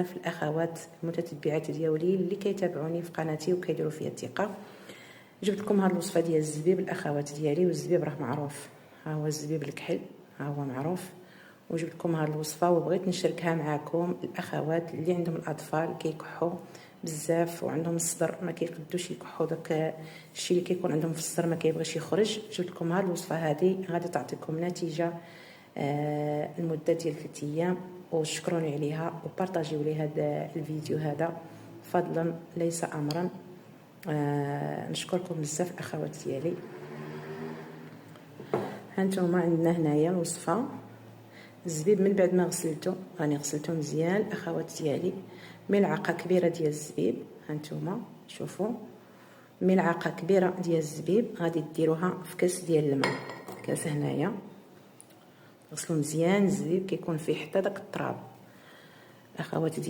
في الاخوات المتتبعات ديالي اللي كيتابعوني في قناتي وكيديروا فيا الثقه. جبت لكم هذه الوصفه ديال الزبيب الاخوات ديالي، والزبيب راه معروف، ها هو الزبيب الكحل، ها هو معروف. وجبت لكم هذه الوصفه وبغيت نشاركها معكم الاخوات اللي عندهم الاطفال كيكحوا بزاف وعندهم الصدر ما كيقدوش يكحوا، داك الشيء اللي كيكون عندهم في الصدر ما كيبغيش يخرج. جبت لكم هذه الوصفه هذه غادي تعطيكم نتيجه المده ديال 3 ايام، وشكروني عليها وبارطاجيو لي هذا الفيديو هذا فضلا ليس امرا. نشكركم بزاف الاخوات ديالي. هانتوما عندنا هنايا الوصفه. الزبيب من بعد ما غسلته راني غسلته مزيان الاخوات ديالي، ملعقه كبيره ديال الزبيب، هانتوما شوفوا ملعقه كبيره ديال الزبيب غادي ديروها في كاس ديال الماء. كاس هنايا غسلوا مزيان الزبيب كيكون فيه حتى داك التراب اخواتي.